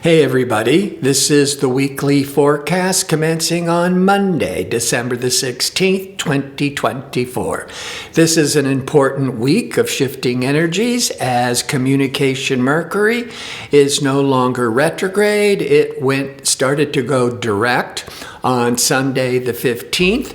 Hey everybody, this is the weekly forecast commencing on Monday, December the 16th, 2024. This is an important week of shifting energies as communication Mercury is no longer retrograde. It started to go direct on Sunday the 15th,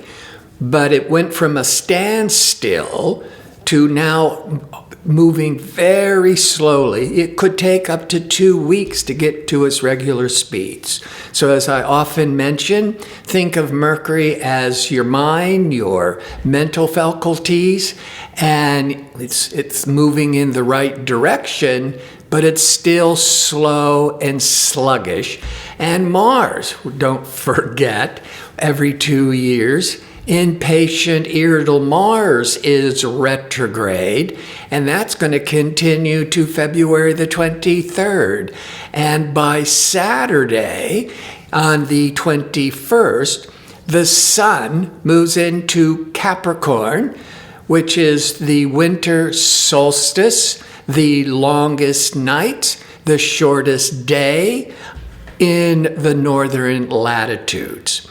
but it went from a standstill to now moving very slowly. It could take up to 2 weeks to get to its regular speeds. So as I often mention, think of Mercury as your mind, your mental faculties, and it's moving in the right direction, but it's still slow and sluggish. And Mars, don't forget, every 2 years, impatient, irritable Mars is retrograde, and that's going to continue to February the 23rd. And by Saturday, on the 21st, the Sun moves into Capricorn, which is the winter solstice, the longest night, the shortest day in the northern latitudes.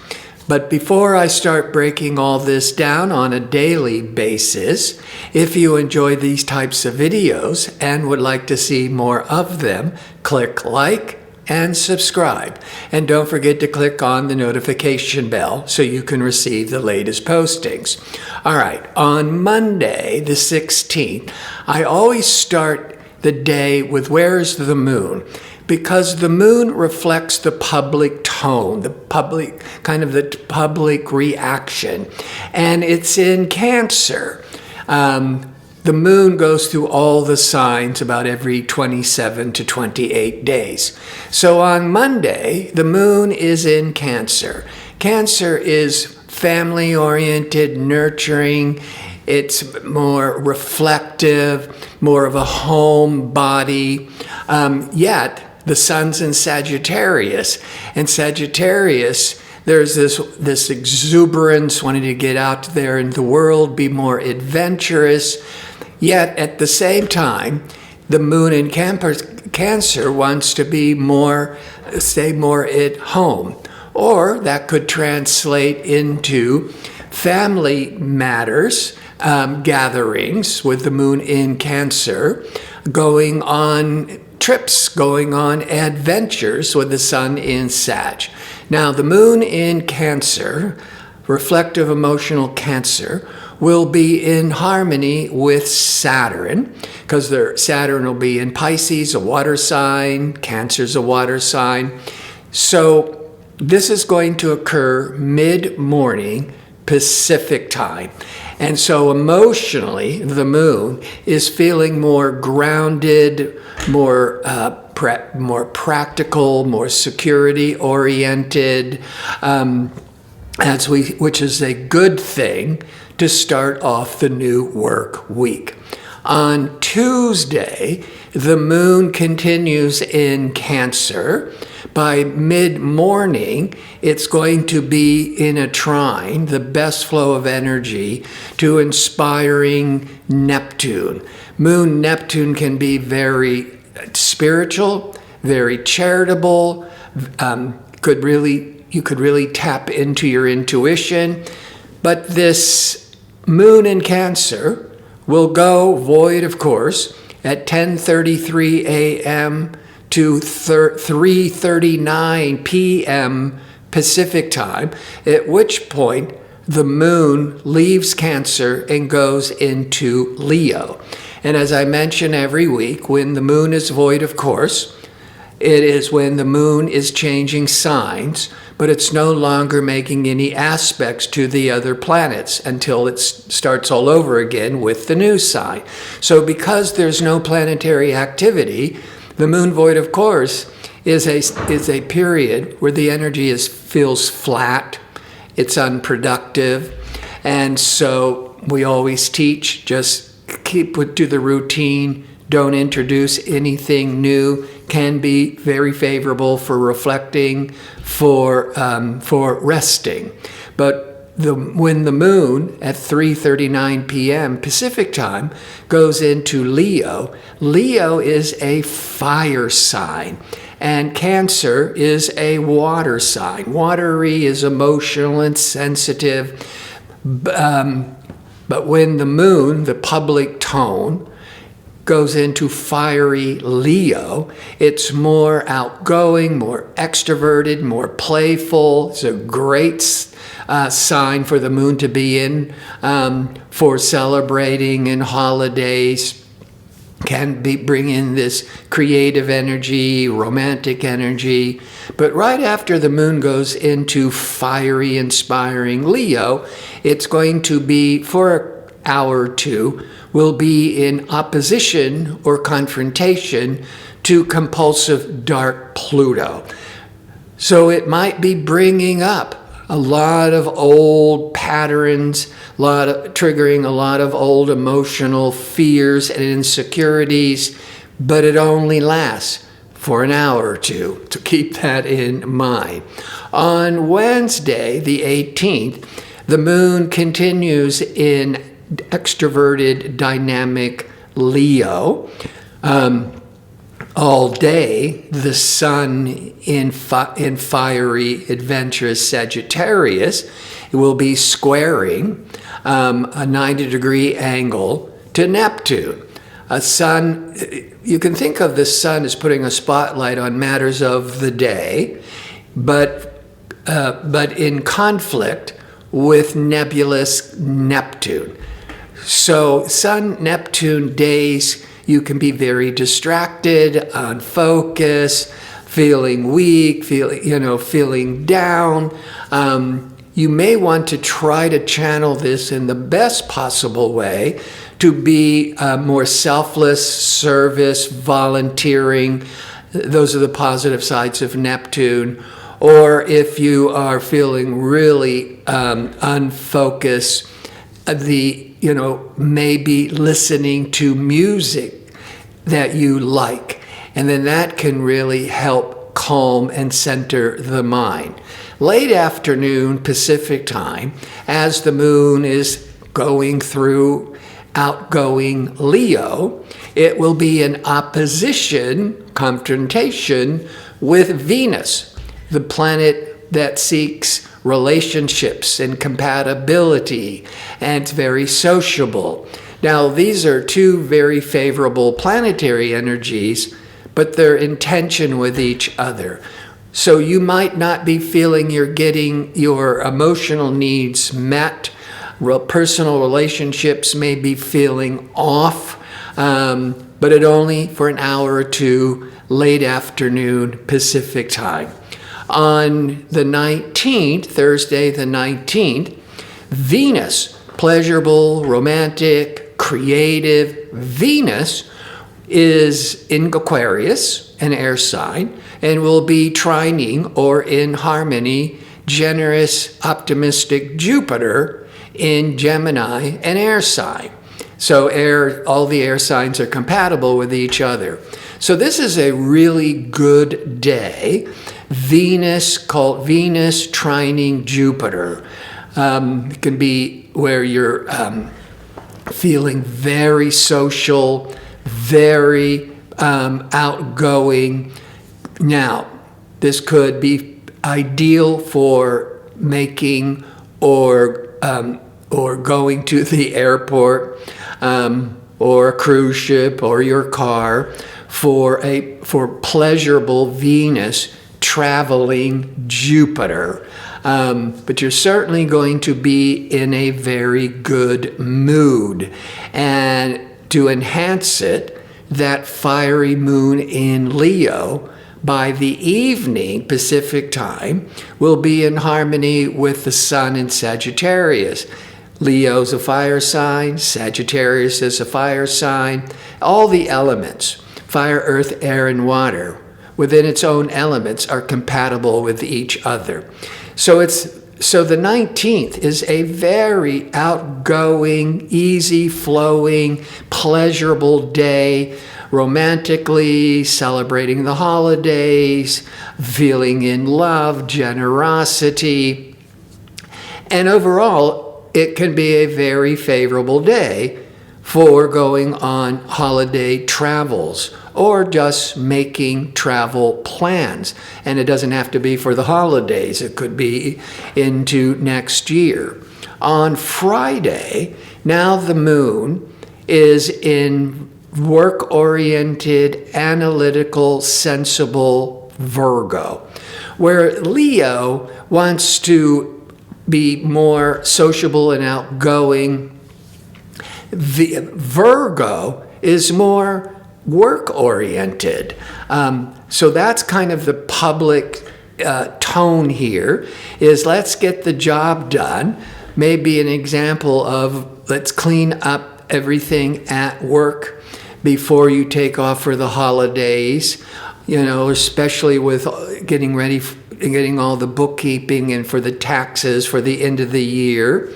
But before I start breaking all this down on a daily basis, if you enjoy these types of videos and would like to see more of them, click like and subscribe. And don't forget to click on the notification bell so you can receive the latest postings. All right, on Monday, the 16th, I always start the day with where's the moon? Because the moon reflects the public tone, the public reaction, and it's in Cancer. The moon goes through all the signs about every 27 to 28 days. So on Monday, the moon is in Cancer. Cancer is family-oriented, nurturing. It's more reflective, more of a home body, yet the Sun's in Sagittarius, and Sagittarius, there's this exuberance, wanting to get out there in the world, be more adventurous, yet at the same time, the moon in Cancer wants to stay more at home. Or that could translate into family matters, gatherings with the moon in Cancer, going on trips, going on adventures with the Sun in Sag. Now, the moon in Cancer, reflective emotional Cancer, will be in harmony with Saturn, because Saturn will be in Pisces, a water sign, Cancer's a water sign. So this is going to occur mid-morning Pacific time. And so emotionally, the moon is feeling more grounded, more practical, more security-oriented, which is a good thing to start off the new work week. On Tuesday, the moon continues in Cancer. By mid-morning, it's going to be in a trine, the best flow of energy, to inspiring Neptune. Moon Neptune can be very spiritual, very charitable, you could really tap into your intuition. But this moon in Cancer will go void, of course, at 10:33 a.m. to 3:39 p.m. Pacific time, at which point the moon leaves Cancer and goes into Leo. And as I mention every week, when the moon is void, of course, it is when the moon is changing signs, but it's no longer making any aspects to the other planets until it starts all over again with the new sign. So because there's no planetary activity, the moon void, of course, is a period where the energy feels flat, it's unproductive, and so we always teach, just keep to the routine, don't introduce anything new, can be very favorable for reflecting, for resting. But when the moon at 3:39 p.m. Pacific time goes into Leo, Leo is a fire sign. And Cancer is a water sign. Watery is emotional and sensitive. But when the moon, the public tone, goes into fiery Leo, it's more outgoing, more extroverted, more playful. It's a great sign for the moon to be in for celebrating and holidays. Can bring in this creative energy, romantic energy. But right after the moon goes into fiery, inspiring Leo, it's going to be, for an hour or two, will be in opposition or confrontation to compulsive dark Pluto. So it might be bringing up a lot of old patterns, triggering a lot of old emotional fears and insecurities, but it only lasts for an hour or two, to keep that in mind. On Wednesday, the 18th, the moon continues in extroverted, dynamic Leo. All day, the sun in fiery, adventurous Sagittarius will be squaring a 90-degree angle to Neptune. You can think of the sun as putting a spotlight on matters of the day, but in conflict with nebulous Neptune. So Sun-Neptune days, you can be very distracted, unfocused, feeling weak, feeling down. You may want to try to channel this in the best possible way to be more selfless, service, volunteering. Those are the positive sides of Neptune. Or if you are feeling really unfocused, maybe listening to music that you like. And then that can really help calm and center the mind. Late afternoon Pacific time, as the moon is going through outgoing Leo, it will be in opposition, confrontation with Venus, the planet that seeks relationships and compatibility, and it's very sociable. Now, these are two very favorable planetary energies, but they're in tension with each other. So you might not be feeling you're getting your emotional needs met. Personal relationships may be feeling off, but it only for an hour or two, late afternoon Pacific time. On the 19th, Thursday the 19th, Venus, pleasurable, romantic, creative, Venus is in Aquarius, an air sign, and will be trining or in harmony, generous, optimistic Jupiter in Gemini, an air sign. So all the air signs are compatible with each other. So this is a really good day. Venus trining Jupiter. It can be where you're feeling very social, very outgoing. Now, this could be ideal for making or going to the airport or a cruise ship or your car for pleasurable Venus traveling Jupiter. But you're certainly going to be in a very good mood. And to enhance it, that fiery moon in Leo by the evening Pacific time will be in harmony with the sun in Sagittarius. Leo's a fire sign, Sagittarius is a fire sign. All the elements, fire, earth, air, and water, within its own elements are compatible with each other. So the 19th is a very outgoing, easy-flowing, pleasurable day, romantically celebrating the holidays, feeling in love, generosity. And overall, it can be a very favorable day for going on holiday travels or just making travel plans. And it doesn't have to be for the holidays. It could be into next year. On Friday, now the moon is in work-oriented, analytical, sensible Virgo, where Leo wants to be more sociable and outgoing. The Virgo is more work-oriented. So that's kind of the public tone here, is let's get the job done. Maybe an example of let's clean up everything at work before you take off for the holidays, especially with getting ready, getting all the bookkeeping and for the taxes for the end of the year.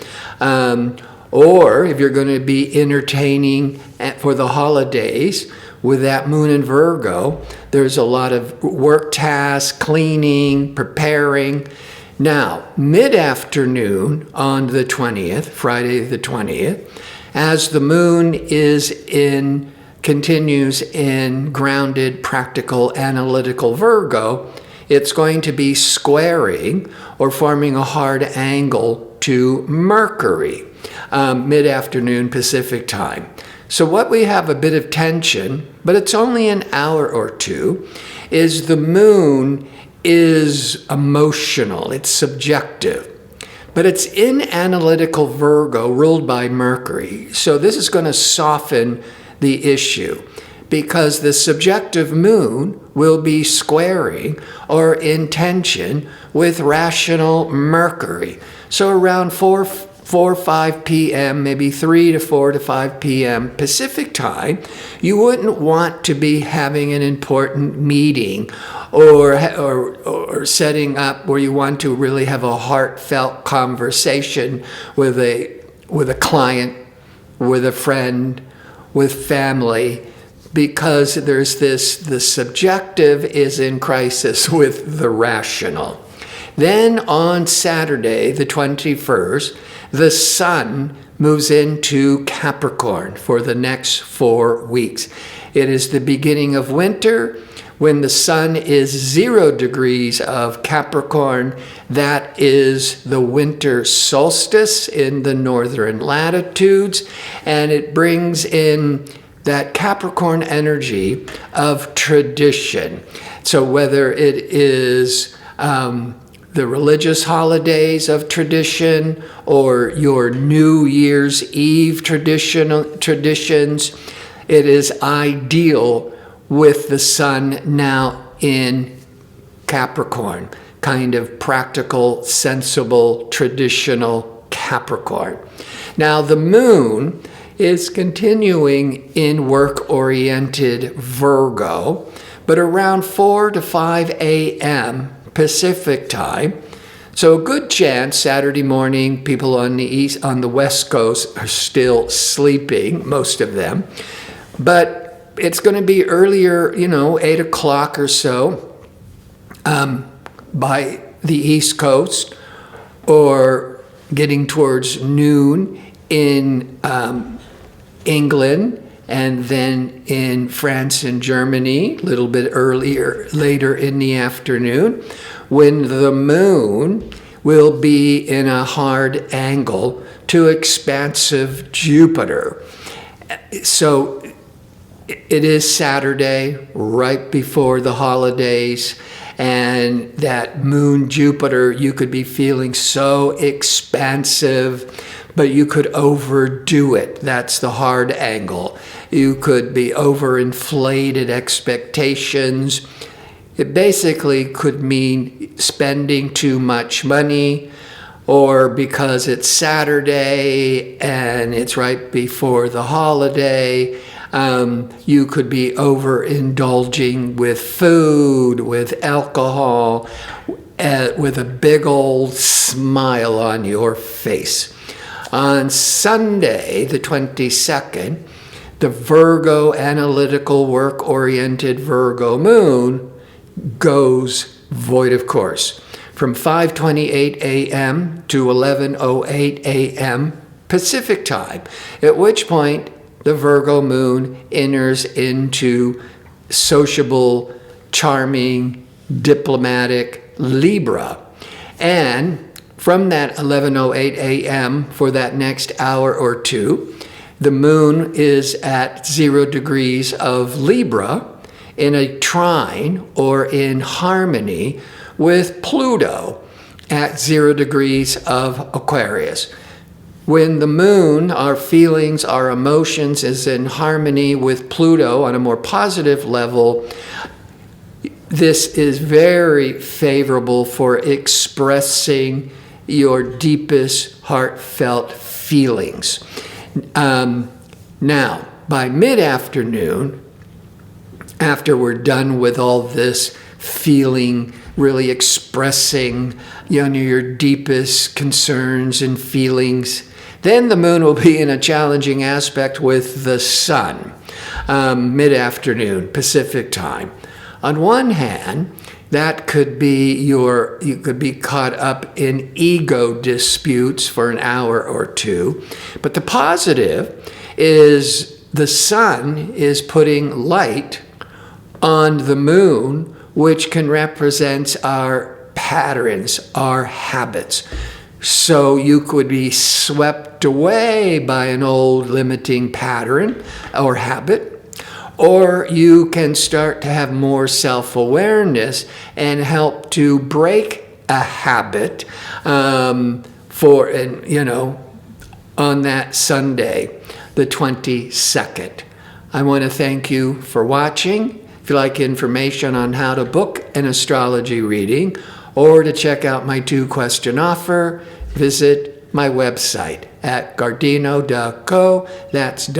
Or if you're going to be entertaining for the holidays with that moon in Virgo, there's a lot of work tasks, cleaning, preparing. Now, mid-afternoon on the 20th, Friday the 20th, as the moon continues in grounded, practical, analytical Virgo, it's going to be squaring or forming a hard angle to Mercury, mid-afternoon Pacific time. So what we have a bit of tension, but it's only an hour or two, is the moon is emotional, it's subjective. But it's in analytical Virgo, ruled by Mercury. So this is going to soften the issue, because the subjective moon will be squaring or in tension with rational Mercury. So around 4 or 5 p.m., maybe 3 to 4 to 5 p.m. Pacific time, you wouldn't want to be having an important meeting or setting up where you want to really have a heartfelt conversation with a client, with a friend, with family, because there's the subjective is in crisis with the rational. Then on Saturday, the 21st, the sun moves into Capricorn for the next 4 weeks. It is the beginning of winter. When the sun is 0 degrees of Capricorn, that is the winter solstice in the northern latitudes, and it brings in that Capricorn energy of tradition. So whether it is the religious holidays of tradition or your New Year's Eve traditions, it is ideal with the sun now in Capricorn, kind of practical, sensible, traditional Capricorn. Now the moon is continuing in work-oriented Virgo, but around 4 to 5 a.m. Pacific time. So a good chance Saturday morning, people on the West Coast are still sleeping, most of them. But it's going to be earlier, 8 o'clock or so by the East Coast, or getting towards noon in England, and then in France and Germany, a little bit later in the afternoon, when the moon will be in a hard angle to expansive Jupiter. So it is Saturday, right before the holidays, and that moon Jupiter, you could be feeling so expansive, but you could overdo it. That's the hard angle. You could be overinflated expectations. It basically could mean spending too much money, or because it's Saturday and it's right before the holiday, you could be overindulging with food, with alcohol, with a big old smile on your face. On Sunday, the 22nd, the Virgo analytical work-oriented Virgo moon goes void of course from 5:28 a.m. to 11:08 a.m. Pacific time, at which point the Virgo moon enters into sociable, charming, diplomatic Libra. And from that 11:08 a.m. for that next hour or two, the moon is at 0 degrees of Libra in a trine or in harmony with Pluto at 0 degrees of Aquarius. When the moon, our feelings, our emotions, is in harmony with Pluto on a more positive level, this is very favorable for expressing your deepest heartfelt feelings. Now, by mid-afternoon, after we're done with all this feeling, really expressing, your deepest concerns and feelings, then the moon will be in a challenging aspect with the sun, mid-afternoon, Pacific time. On one hand, that could be you could be caught up in ego disputes for an hour or two. But the positive is the sun is putting light on the moon, which can represent our patterns, our habits. So you could be swept away by an old limiting pattern or habit, or you can start to have more self-awareness and help to break a habit on that Sunday, the 22nd. I want to thank you for watching. If you like information on how to book an astrology reading or to check out my 2-question offer, visit my website at gardino.co. That's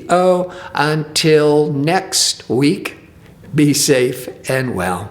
.co. Until next week, be safe and well.